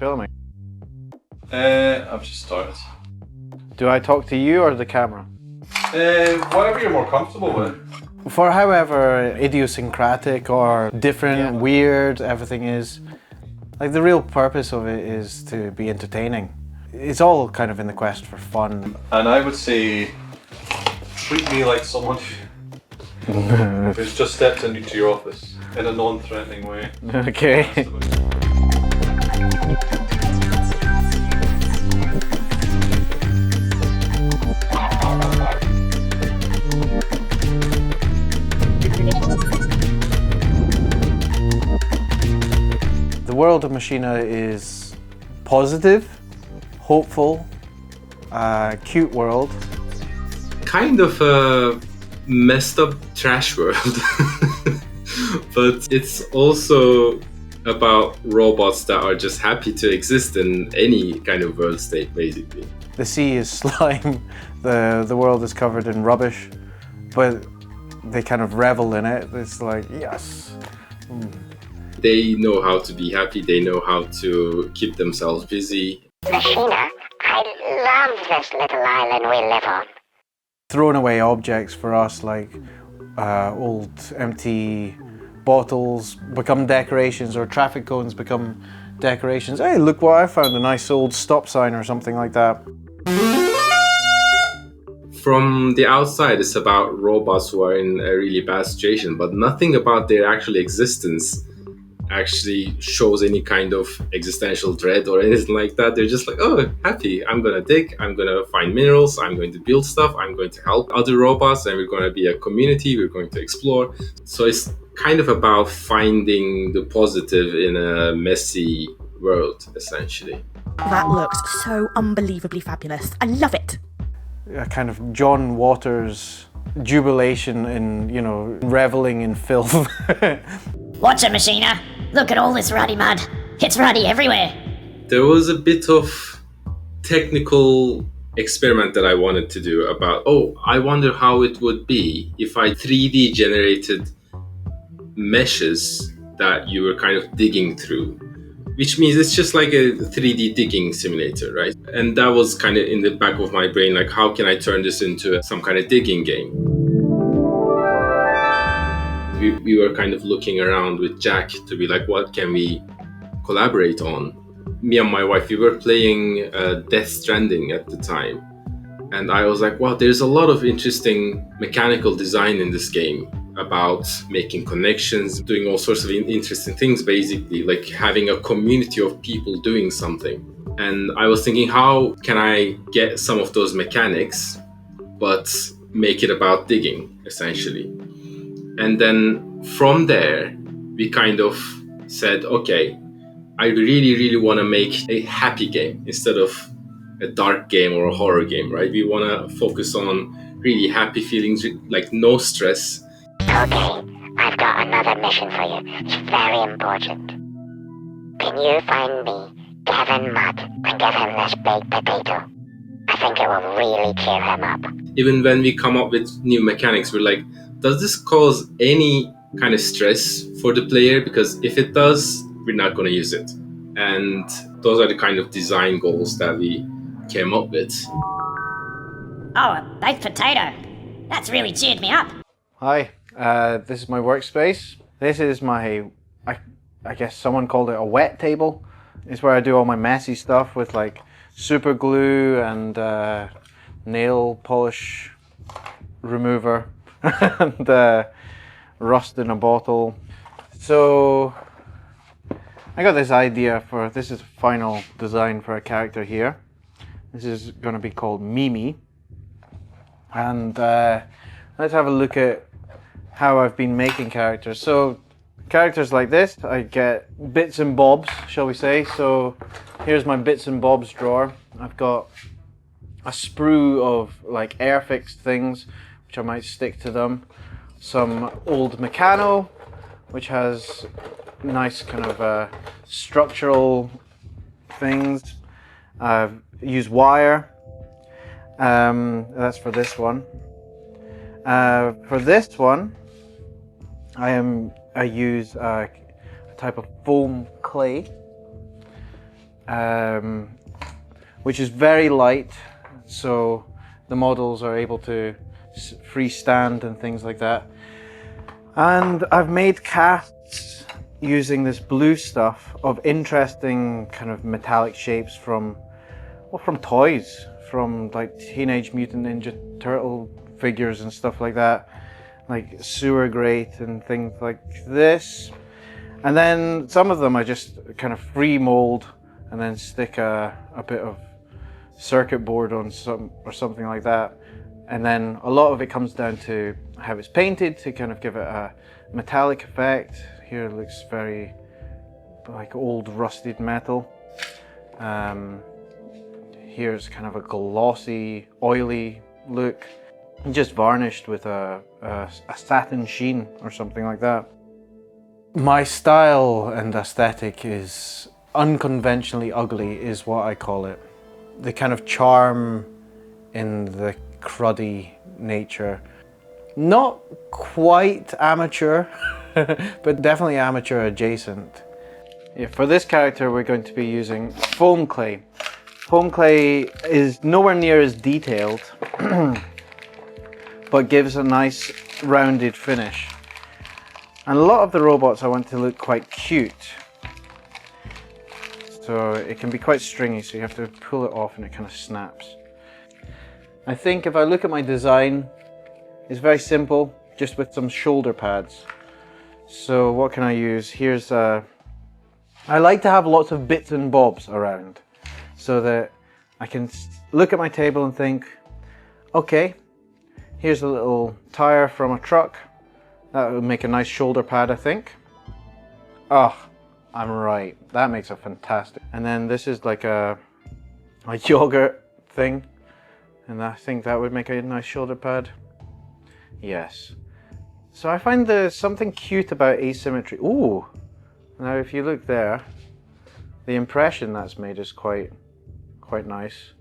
filming? I've just started. Do I talk to you or the camera? Whatever you're more comfortable with. For however idiosyncratic or different, weird everything is, like the real purpose of it is to be entertaining. It's all kind of in the quest for fun. And I would say, treat me like someone who's just stepped into your office in a non-threatening way. Okay. The world of Machina is positive, hopeful, cute world. Kind of a messed up trash world, but it's also about robots that are just happy to exist in any kind of world state, basically. The sea is slime, the world is covered in rubbish, but they kind of revel in it. It's like, yes. They know how to be happy, they know how to keep themselves busy. Machina, I love this little island we live on. Thrown away objects for us, like old empty bottles become decorations, or traffic cones become decorations. Hey, look what I found, a nice old stop sign or something like that. From the outside, it's about robots who are in a really bad situation, but nothing about their actual existence actually shows any kind of existential dread or anything like that. They're just like, oh, happy, I'm gonna dig, I'm gonna find minerals, I'm going to build stuff, I'm going to help other robots, and we're gonna be a community, we're going to explore. So it's kind of about finding the positive in a messy world, essentially. That looks so unbelievably fabulous. I love it. A kind of John Waters jubilation in, you know, reveling in filth. Watch it, Machina. Look at all this ruddy mud. It's ruddy everywhere. There was a bit of technical experiment that I wanted to do about, I wonder how it would be if I 3D generated meshes that you were kind of digging through, which means it's just like a 3D digging simulator, right? And that was kind of in the back of my brain, like, how can I turn this into some kind of digging game? We were kind of looking around with Jack to be like, what can we collaborate on? Me and my wife, we were playing Death Stranding at the time. And I was like, wow, there's a lot of interesting mechanical design in this game about making connections, doing all sorts of interesting things, basically, like having a community of people doing something. And I was thinking, how can I get some of those mechanics, but make it about digging, essentially? And then from there, we kind of said, okay, I really, really want to make a happy game instead of a dark game or a horror game, right? We want to focus on really happy feelings, like no stress. Okay, I've got another mission for you. It's very important. Can you find me Kevin Mudd and give him this baked potato? I think it will really cheer him up. Even when we come up with new mechanics, we're like, does this cause any kind of stress for the player? Because if it does, we're not going to use it. And those are the kind of design goals that we came up with. Oh, a baked potato. That's really cheered me up. Hi, this is my workspace. This is my, I guess someone called it a wet table. It's where I do all my messy stuff with like super glue and nail polish remover and rust in a bottle. So I got this idea for, this is final design for a character here. This is going to be called Mimi. And let's have a look at how I've been making characters. So characters like this, I get bits and bobs, shall we say. So here's my bits and bobs drawer. I've got a sprue of like air fixed things, which I might stick to them. Some old Meccano, which has nice kind of structural things. I've used wire. That's for this one. For this one, I use a type of foam clay. which is very light, so the models are able to freestand and things like that. And I've made casts using this blue stuff of interesting kind of metallic shapes from toys, from like Teenage Mutant Ninja Turtle figures and stuff like that, like sewer grate and things like this. And then some of them I just kind of free mold and then stick a bit of circuit board on something like that. And then a lot of it comes down to how it's painted to kind of give it a metallic effect. Here it looks very like old rusted metal. Here's kind of a glossy, oily look, just varnished with a satin sheen or something like that. My style and aesthetic is unconventionally ugly, is what I call it. The kind of charm in the cruddy nature. Not quite amateur, but definitely amateur adjacent. Yeah, for this character we're going to be using foam clay. Foam clay is nowhere near as detailed, but gives a nice rounded finish. And a lot of the robots I want to look quite cute. So it can be quite stringy, so you have to pull it off and it kind of snaps. I think if I look at my design, it's very simple, just with some shoulder pads. So what can I use? Here's I like to have lots of bits and bobs around, so that I can look at my table and think, okay, here's a little tire from a truck. That would make a nice shoulder pad, I think. Oh, I'm right. That makes a fantastic. And then this is like a yogurt thing. And I think that would make a nice shoulder pad. Yes. So I find there's something cute about asymmetry. Ooh. Now if you look there, the impression that's made is quite nice.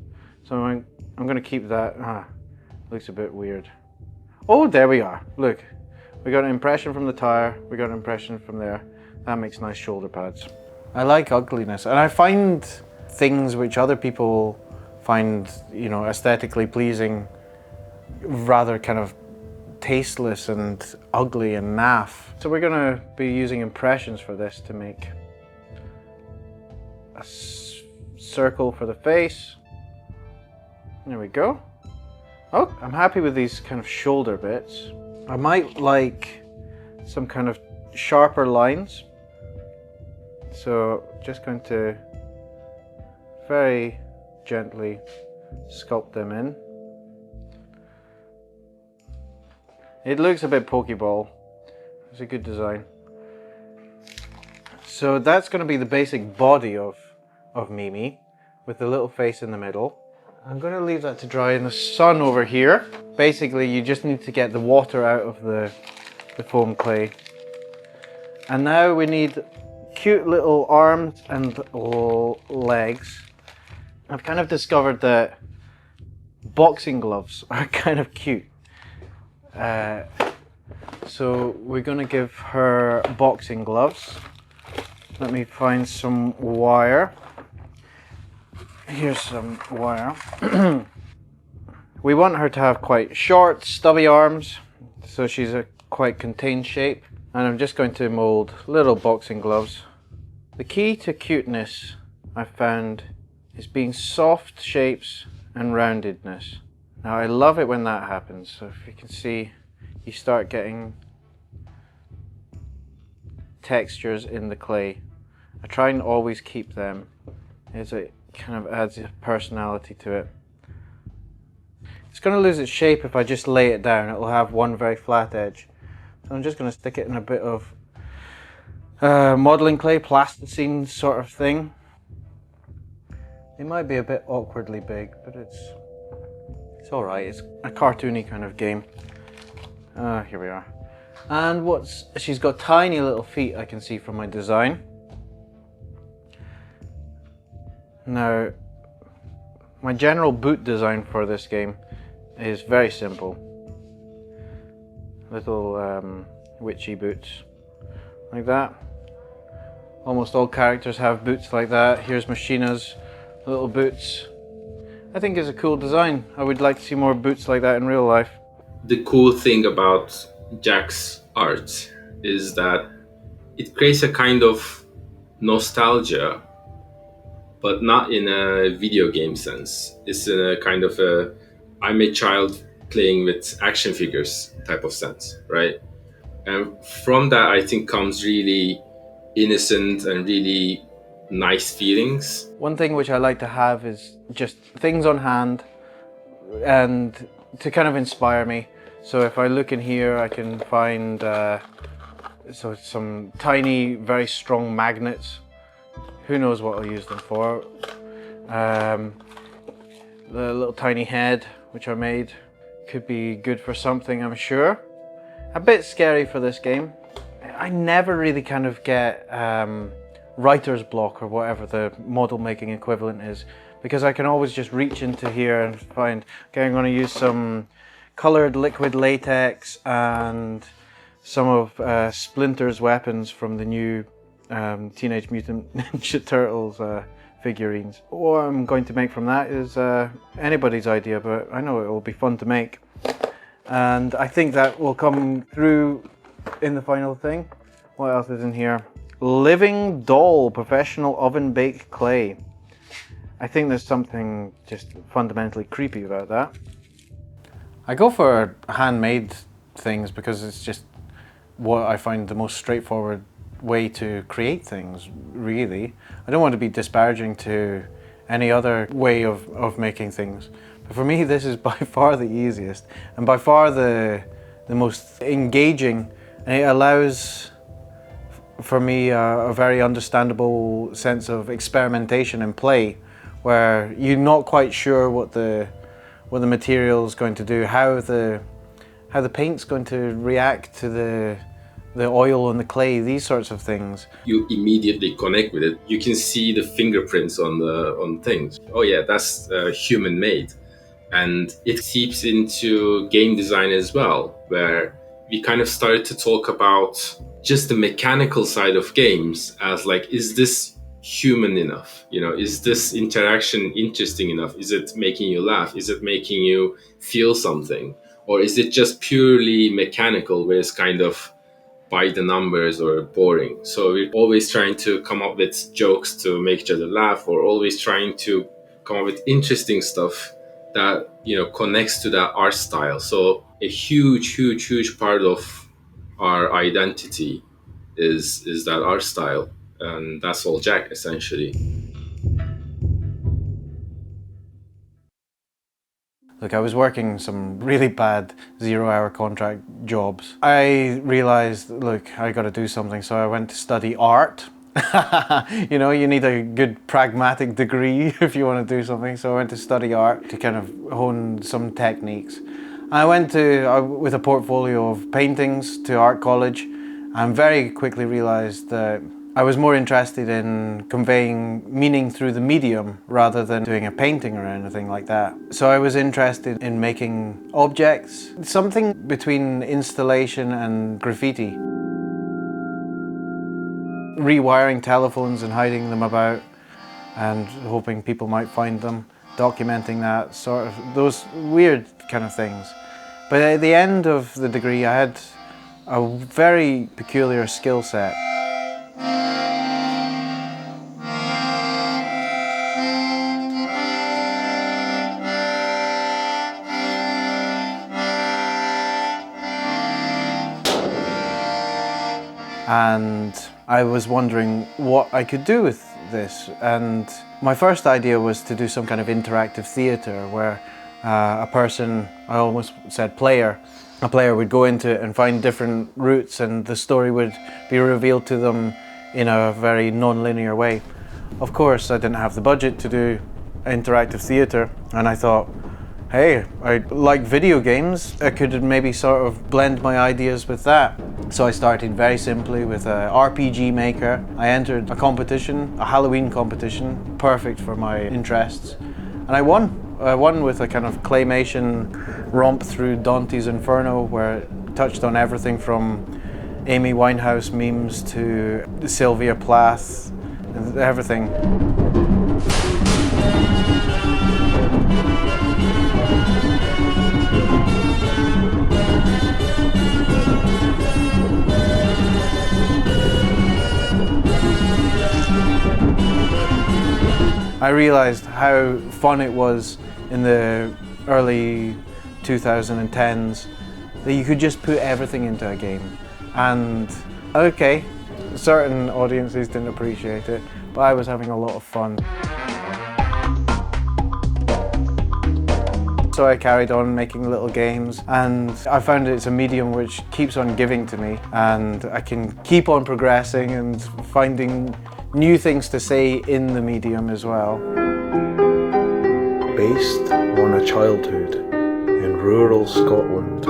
So I'm going to keep that. Looks a bit weird. Oh, there we are. Look. We got an impression from the tire. We got an impression from there. That makes nice shoulder pads. I like ugliness, and I find things which other people find, aesthetically pleasing, rather kind of tasteless and ugly and naff. So we're going to be using impressions for this to make a circle for the face. There we go. Oh, I'm happy with these kind of shoulder bits. I might like some kind of sharper lines. So just going to very gently sculpt them in. It looks a bit Pokeball. It's a good design. So that's going to be the basic body of Mimi, with the little face in the middle. I'm going to leave that to dry in the sun over here. Basically, you just need to get the water out of the foam clay. And now we need cute little arms and legs. I've kind of discovered that boxing gloves are kind of cute. So we're going to give her boxing gloves. Let me find some wire. Here's some wire. We want her to have quite short, stubby arms, so she's a quite contained shape. And I'm just going to mold little boxing gloves. The key to cuteness, I've found, is being soft shapes and roundedness. Now I love it when that happens. So if you can see, you start getting textures in the clay. I try and always keep them, as it kind of adds a personality to it. It's going to lose its shape if I just lay it down. It'll have one very flat edge. So I'm just going to stick it in a bit of modeling clay, plasticine sort of thing. It might be a bit awkwardly big, but it's all right. It's a cartoony kind of game. Here we are. And she's got tiny little feet, I can see from my design. Now, my general boot design for this game is very simple. Little witchy boots, like that. Almost all characters have boots like that. Here's Machina's little boots. I think it's a cool design. I would like to see more boots like that in real life. The cool thing about Jack's art is that it creates a kind of nostalgia, but not in a video game sense. It's in a kind of a I'm a child playing with action figures type of sense, right? And from that, I think comes really innocent and really nice feelings. One thing which I like to have is just things on hand and to kind of inspire me. So if I look in here, I can find some tiny, very strong magnets. Who knows what I'll use them for. The little tiny head which I made could be good for something, I'm sure. A bit scary for this game. I never really kind of get writer's block or whatever the model making equivalent is, because I can always just reach into here and find, okay, I'm going to use some colored liquid latex and some of Splinter's weapons from the new Teenage Mutant Ninja Turtles figurines. What I'm going to make from that is anybody's idea, but I know it will be fun to make. And I think that will come through in the final thing. What else is in here? Living doll, professional oven baked clay. I think there's something just fundamentally creepy about that. I go for handmade things because it's just what I find the most straightforward way to create things, really. I don't want to be disparaging to any other way of making things. But for me, this is by far the easiest and by far the most engaging, and it allows for me a very understandable sense of experimentation and play, where you're not quite sure what the material is going to do, how the paint's going to react to the oil and the clay, these sorts of things. You immediately connect with it. You can see the fingerprints on things. Oh yeah, that's human made. And it seeps into game design as well, where we kind of started to talk about just the mechanical side of games as like, is this human enough? You know, is this interaction interesting enough? Is it making you laugh? Is it making you feel something? Or is it just purely mechanical, where it's kind of by the numbers or boring? So we're always trying to come up with jokes to make each other laugh, or always trying to come up with interesting stuff that, you know, connects to that art style. So a huge part of our identity is that art style, and that's all Jack essentially. Look, I was working some really bad 0-hour contract jobs. I realized, look, I got to do something, so I went to study art. You know, you need a good pragmatic degree if you want to do something, so I went to study art to kind of hone some techniques. I went with a portfolio of paintings to art college, and very quickly realized that I was more interested in conveying meaning through the medium rather than doing a painting or anything like that. So I was interested in making objects, something between installation and graffiti. Rewiring telephones and hiding them about and hoping people might find them, documenting that, sort of those weird kind of things. But at the end of the degree, I had a very peculiar skill set. And I was wondering what I could do with this. And my first idea was to do some kind of interactive theatre where a person, I almost said player, a player would go into it and find different routes, and the story would be revealed to them in a very non-linear way. Of course, I didn't have the budget to do interactive theatre, and I thought, hey, I like video games, I could maybe sort of blend my ideas with that. So I started very simply with an RPG maker. I entered a competition, a Halloween competition, perfect for my interests, and I won. I won with a kind of claymation romp through Dante's Inferno, where it touched on everything from Amy Winehouse memes to Sylvia Plath, and everything. I realized how fun it was in the early 2010s that you could just put everything into a game. And okay, certain audiences didn't appreciate it, but I was having a lot of fun. So I carried on making little games, and I found it's a medium which keeps on giving to me, and I can keep on progressing and finding new things to say in the medium as well. Based on a childhood in rural Scotland.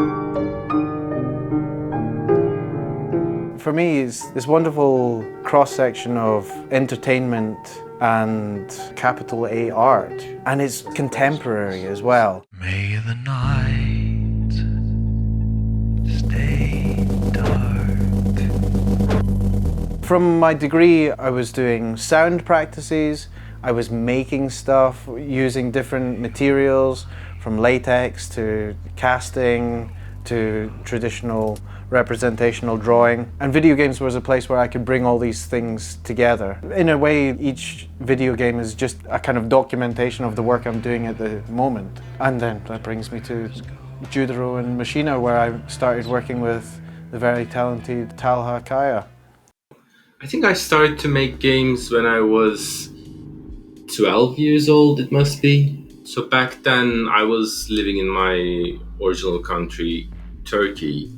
For me, it's this wonderful cross-section of entertainment and capital A art, and it's contemporary as well. May the night stay dark. From my degree, I was doing sound practices, I was making stuff using different materials, from latex to casting to traditional representational drawing. And video games was a place where I could bring all these things together. In a way, each video game is just a kind of documentation of the work I'm doing at the moment. And then that brings me to Judero and Machina, where I started working with the very talented Talha. I think I started to make games when I was 12 years old, it must be. So back then I was living in my original country, Turkey,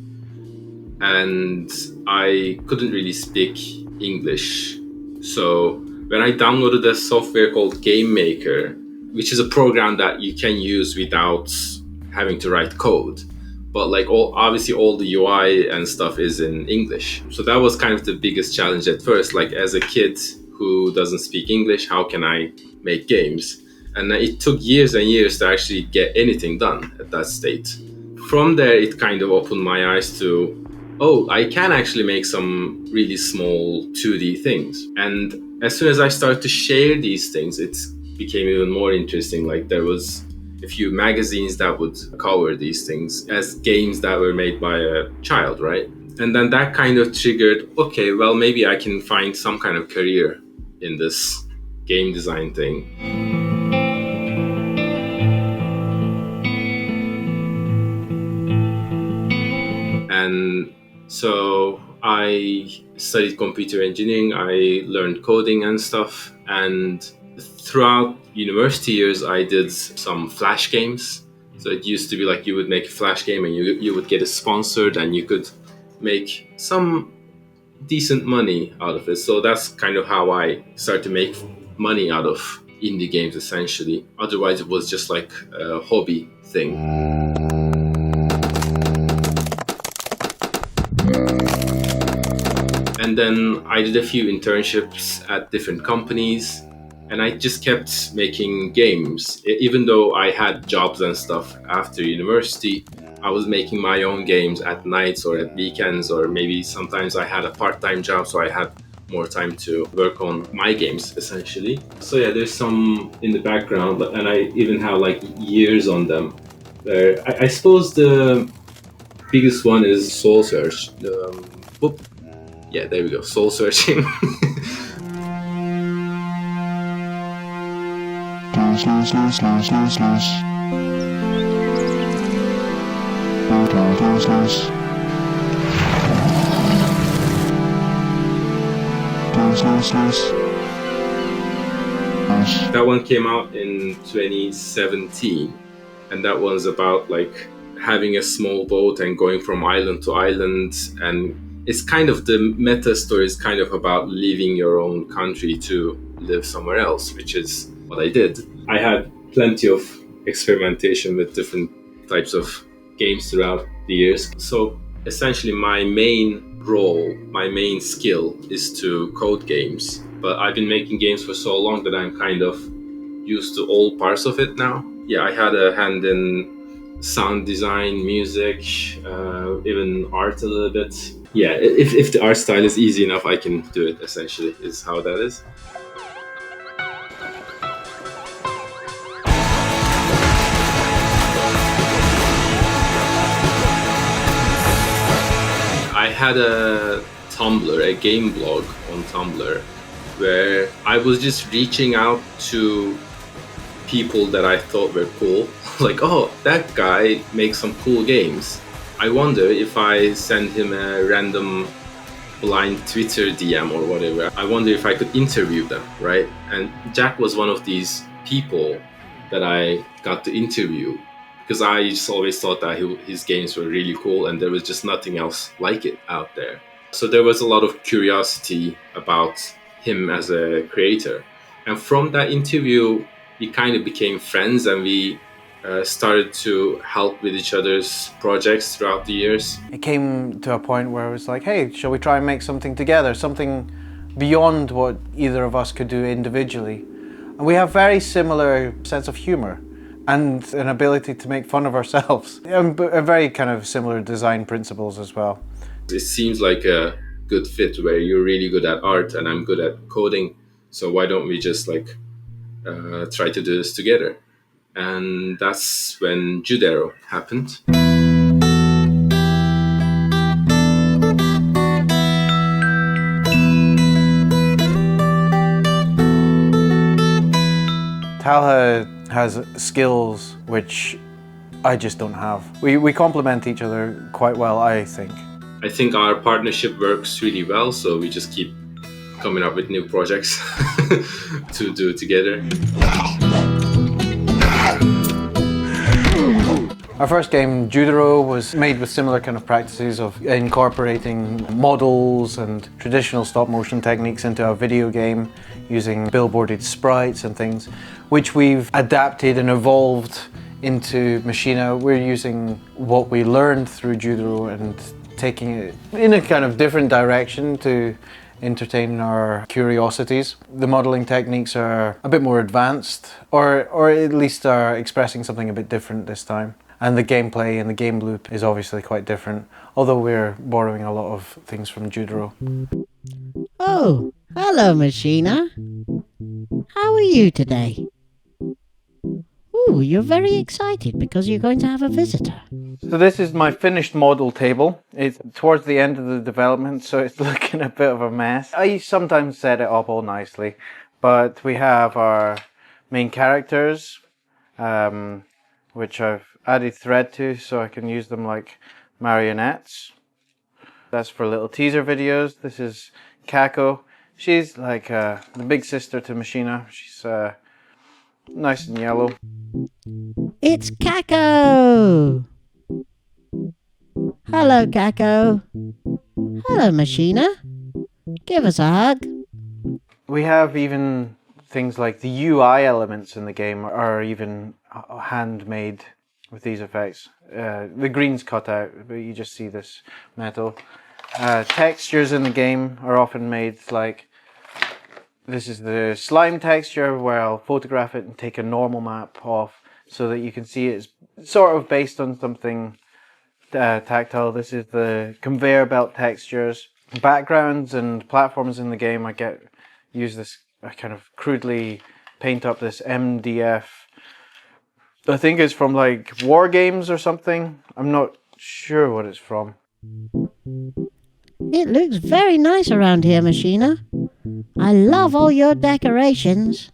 and I couldn't really speak English. So when I downloaded a software called Game Maker, which is a program that you can use without having to write code, but like obviously all the UI and stuff is in English. So that was kind of the biggest challenge at first. Like as a kid who doesn't speak English, how can I make games? And it took years and years to actually get anything done at that state. From there, it kind of opened my eyes to, oh, I can actually make some really small 2D things. And as soon as I started to share these things, it became even more interesting. Like there was a few magazines that would cover these things as games that were made by a child, right? And then that kind of triggered, okay, well, maybe I can find some kind of career in this game design thing. And so I studied computer engineering, I learned coding and stuff, and throughout university years, I did some Flash games. So it used to be like you would make a Flash game and you would get it sponsored and you could make some decent money out of it. So that's kind of how I started to make money out of indie games, essentially. Otherwise, it was just like a hobby thing. And then I did a few internships at different companies. And I just kept making games. Even though I had jobs and stuff after university, I was making my own games at nights or at weekends, or maybe sometimes I had a part-time job, so I had more time to work on my games, essentially. So yeah, there's some in the background, and I even have like years on them. I suppose the biggest one is Soul Search. Yeah, there we go, Soul Searching. That one came out in 2017, and that one's about like having a small boat and going from island to island, and it's kind of the meta story is kind of about leaving your own country to live somewhere else, which is what I did. I had plenty of experimentation with different types of games throughout the years. So essentially my main role, my main skill is to code games. But I've been making games for so long that I'm kind of used to all parts of it now. Yeah, I had a hand in sound design, music, even art a little bit. Yeah, if the art style is easy enough, I can do it. Essentially, is how that is. I had a Tumblr, a game blog on Tumblr, where I was just reaching out to people that I thought were cool. Like, oh, that guy makes some cool games. I wonder if I send him a random blind Twitter DM or whatever, I wonder if I could interview them, right? And Jack was one of these people that I got to interview because I just always thought that his games were really cool and there was just nothing else like it out there. So there was a lot of curiosity about him as a creator. And from that interview, we kind of became friends and we started to help with each other's projects throughout the years. It came to a point where it was like, hey, shall we try and make something together? Something beyond what either of us could do individually. And we have very similar sense of humor and an ability to make fun of ourselves. And very kind of similar design principles as well. It seems like a good fit where you're really good at art and I'm good at coding. So why don't we just try to do this together? And that's when Judero happened. Talha has skills which I just don't have. We complement each other quite well, I think. I think our partnership works really well, so we just keep coming up with new projects to do together. Our first game, Judero, was made with similar kind of practices of incorporating models and traditional stop motion techniques into a video game using billboarded sprites and things, which we've adapted and evolved into Machina. We're using what we learned through Judero and taking it in a kind of different direction to entertain our curiosities. The modeling techniques are a bit more advanced, or at least are expressing something a bit different this time. And the gameplay and the game loop is obviously quite different, although we're borrowing a lot of things from Judero. Oh, hello, Machina. How are you today? Ooh, you're very excited because you're going to have a visitor. So this is my finished model table. It's towards the end of the development, so it's looking a bit of a mess. I sometimes set it up all nicely, but we have our main characters, which I've added thread to so I can use them like marionettes. That's for little teaser videos. This is Kako. She's like the big sister to Machina. She's nice and yellow. It's Kako! Hello, Kako. Hello, Machina. Give us a hug. We have even things like the UI elements in the game are even handmade with these effects. The green's cut out, but you just see this metal. Textures in the game are often made like, this is the slime texture where I'll photograph it and take a normal map off so that you can see it's sort of based on something tactile. This is the conveyor belt textures. Backgrounds and platforms in the game, I kind of crudely paint up this MDF. I think it's from like War Games or something. I'm not sure what it's from. It looks very nice around here, Machina. I love all your decorations.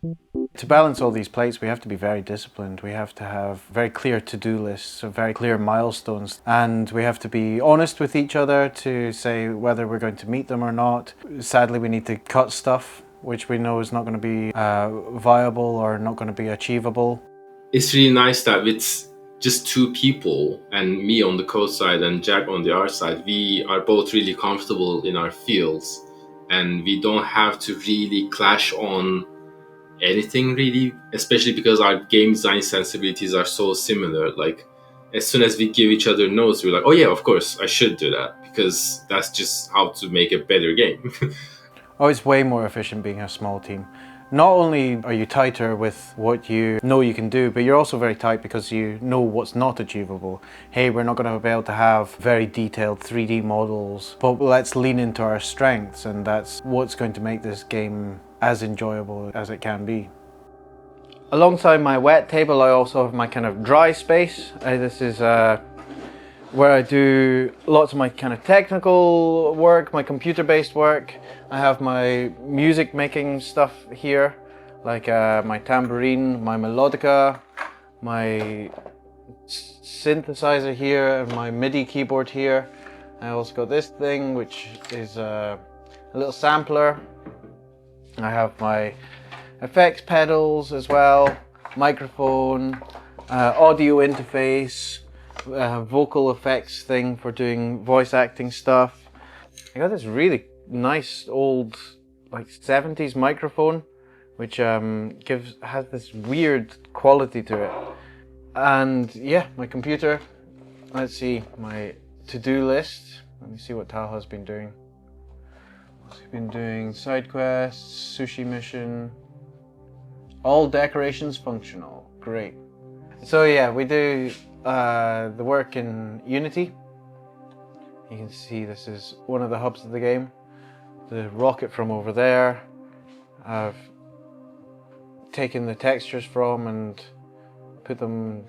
To balance all these plates, we have to be very disciplined. We have to have very clear to-do lists, very clear milestones, and we have to be honest with each other to say whether we're going to meet them or not. Sadly, we need to cut stuff which we know is not going to be viable or not going to be achievable. It's really nice that with just two people, and me on the code side and Jack on the art side, we are both really comfortable in our fields and we don't have to really clash on anything really, especially because our game design sensibilities are so similar. Like as soon as we give each other notes, we're like, oh yeah, of course I should do that, because that's just how to make a better game. Oh, it's way more efficient being a small team. not only are you tighter with what you know you can do, but you're also very tight because you know what's not achievable. Hey, we're not going to be able to have very detailed 3D models, but let's lean into our strengths, and that's what's going to make this game as enjoyable as it can be. Alongside my wet table, I also have my kind of dry space. This is where I do lots of my kind of technical work, my computer-based work. I have my music making stuff here, like my tambourine, my melodica, my synthesizer here, and my MIDI keyboard here. I also got this thing, which is a little sampler. I have my effects pedals as well, microphone, audio interface, vocal effects thing for doing voice acting stuff. I got this really nice old like 70s microphone, which has this weird quality to it. And yeah, my computer. Let's see my to-do list. Let me see what Talha's been doing. He's been doing side quests, sushi mission. All decorations functional. Great. So yeah, we do the work in Unity. You can see this is one of the hubs of the game. The rocket from over there, I've taken the textures from and put them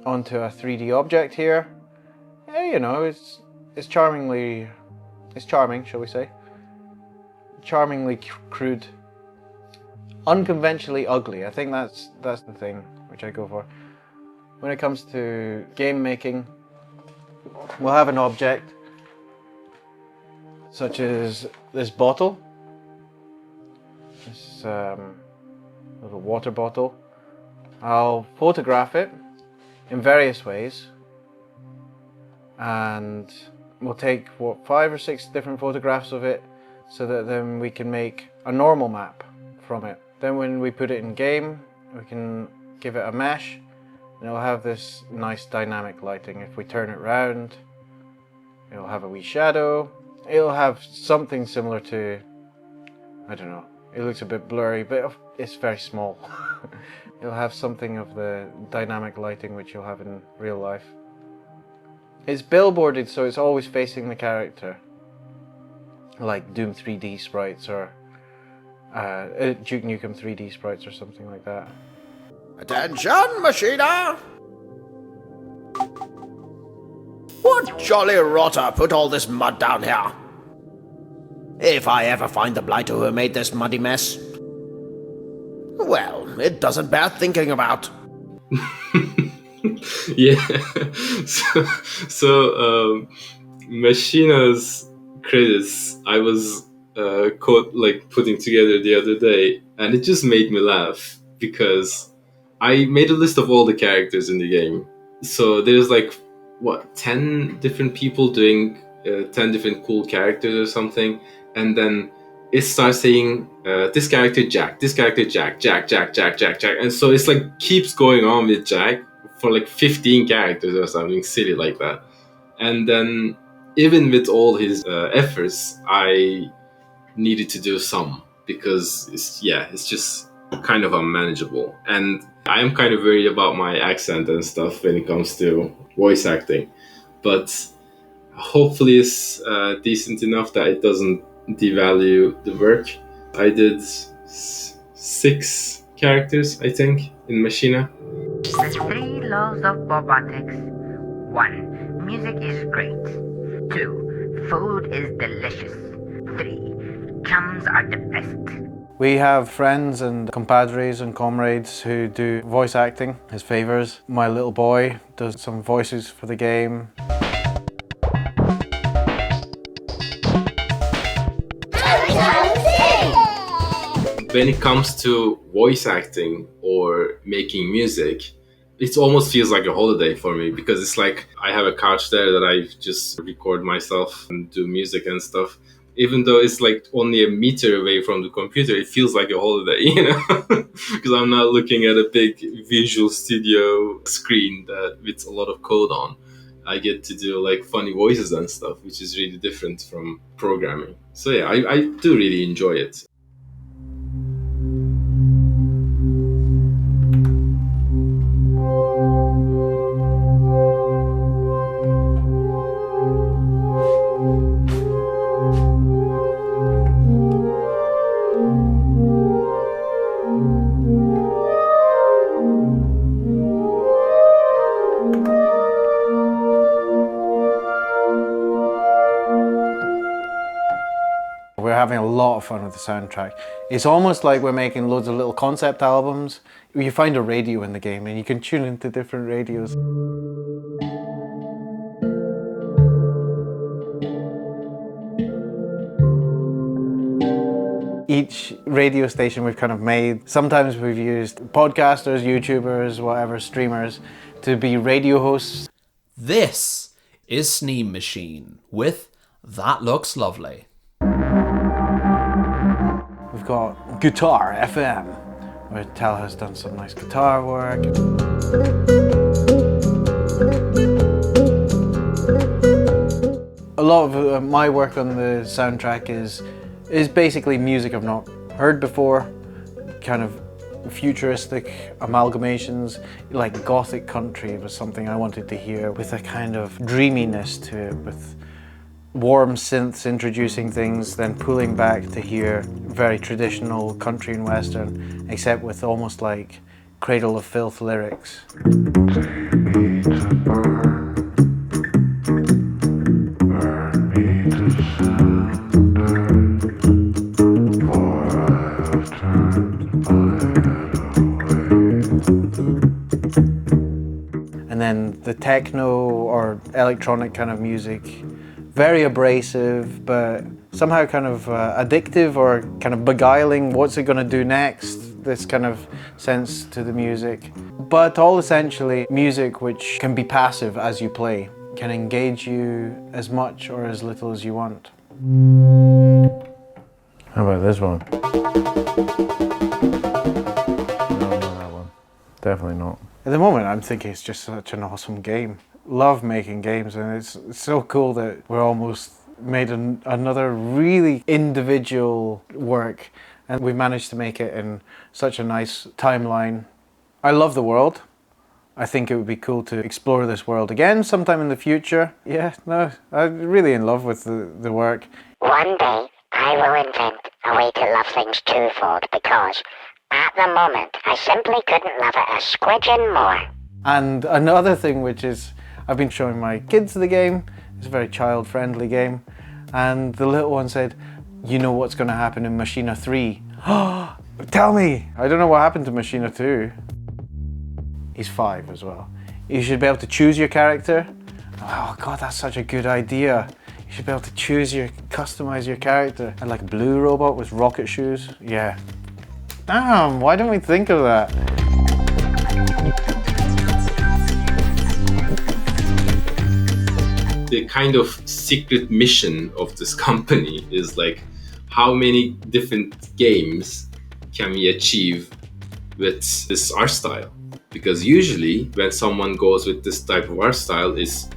onto a 3D object here. Yeah, you know, it's charming, shall we say? Charmingly crude. Unconventionally ugly. I think that's the thing which I go for. When it comes to game making, we'll have an object such as this bottle, this little water bottle. I'll photograph it in various ways, and we'll take 5 or 6 different photographs of it, so that then we can make a normal map from it. Then when we put it in game, we can give it a mesh, and it'll have this nice dynamic lighting. If we turn it round, it'll have a wee shadow. It'll have something similar to, I don't know, it looks a bit blurry, but it's very small. It'll have something of the dynamic lighting which you'll have in real life. It's billboarded, so it's always facing the character, like Doom 3D sprites or Duke Nukem 3D sprites or something like that. Attention, Machina! What jolly rotter put all this mud down here? If I ever find the blighter who made this muddy mess, well, it doesn't bear thinking about. Yeah. So Machina's credits I was putting together the other day, and it just made me laugh because I made a list of all the characters in the game. So there's 10 different people doing 10 different cool characters or something, and then it starts saying this character Jack, this character Jack, and so it's keeps going on with Jack for 15 characters or something silly like that. And then even with all his efforts, I needed to do some because it's just kind of unmanageable, and I am kind of worried about my accent and stuff when it comes to voice acting, but hopefully it's decent enough that it doesn't devalue the work. I did 6 characters, I think, in Machina. The 3 laws of robotics. 1. Music is great. 2. Food is delicious. 3. Chums are the best. We have friends and compadres and comrades who do voice acting as favors. My little boy does some voices for the game. When it comes to voice acting or making music, it almost feels like a holiday for me because it's I have a couch there that I just record myself and do music and stuff. Even though it's only a meter away from the computer, it feels like a holiday, you know, because I'm not looking at a big Visual Studio screen with a lot of code on. I get to do funny voices and stuff, which is really different from programming. So yeah, I do really enjoy it. having a lot of fun with the soundtrack. It's almost like we're making loads of little concept albums. You find a radio in the game and you can tune into different radios. Each radio station we've kind of made, sometimes we've used podcasters, YouTubers, whatever, streamers, to be radio hosts. This is Sneam Machine with That Looks Lovely. We've got Guitar FM, where Talha has done some nice guitar work. A lot of my work on the soundtrack is basically music I've not heard before, kind of futuristic amalgamations, like gothic country was something I wanted to hear with a kind of dreaminess to it, with warm synths introducing things, then pulling back to hear very traditional country and western, except with almost like Cradle of Filth lyrics. And then the techno or electronic kind of music, very abrasive, but somehow kind of addictive or kind of beguiling. What's it going to do next? This kind of sense to the music. But all essentially music which can be passive as you play, can engage you as much or as little as you want. How about this one? No, not that one. Definitely not. At the moment, I'm thinking it's just such an awesome game. Love making games, and it's so cool that we're almost made another really individual work, and we've managed to make it in such a nice timeline. I love the world. I think it would be cool to explore this world again sometime in the future. Yeah, no, I'm really in love with the work. One day, I will invent a way to love things twofold, because at the moment, I simply couldn't love it a squidgen more. And another thing which is, I've been showing my kids the game. It's a very child-friendly game. And the little one said, you know what's going to happen in Machina 3? Oh, tell me! I don't know what happened to Machina 2. He's 5 as well. You should be able to choose your character. Oh God, that's such a good idea. You should be able to customize your character. And like a blue robot with rocket shoes. Yeah. Damn, why don't we think of that? The kind of secret mission of this company is like, how many different games can we achieve with this art style? Because usually when someone goes with this type of art style, it's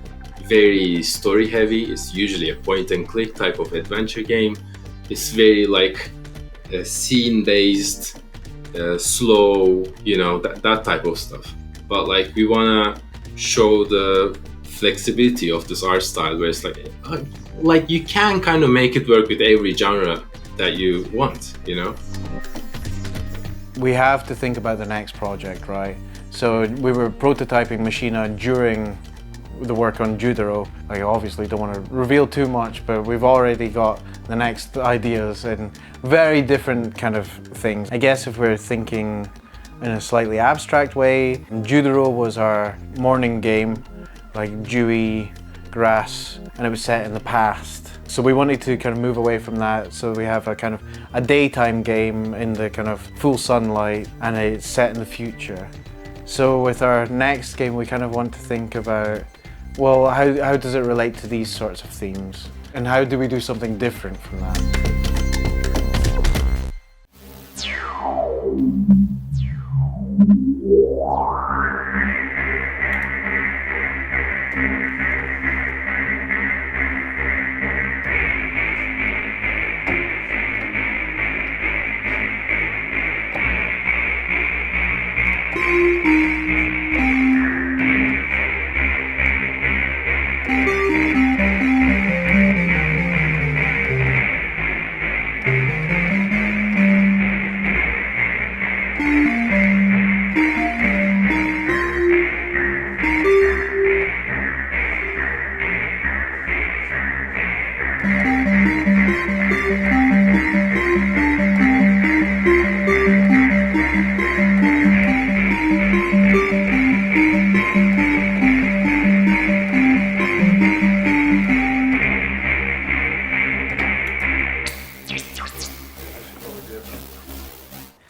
very story heavy. It's usually a point and click type of adventure game. It's very like scene based, slow, you know, that type of stuff. But like we wanna show the flexibility of this art style, where it's like you can kind of make it work with every genre that you want, you know? We have to think about the next project, right? So we were prototyping Machina during the work on Judero. I obviously don't want to reveal too much, but we've already got the next ideas in very different kind of things. I guess if we're thinking in a slightly abstract way, Judero was our morning game, like dewy grass, and it was set in the past. So we wanted to kind of move away from that, so we have a kind of a daytime game in the kind of full sunlight, and it's set in the future. So with our next game, we kind of want to think about, well, how does it relate to these sorts of themes? And how do we do something different from that?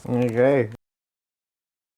Okay,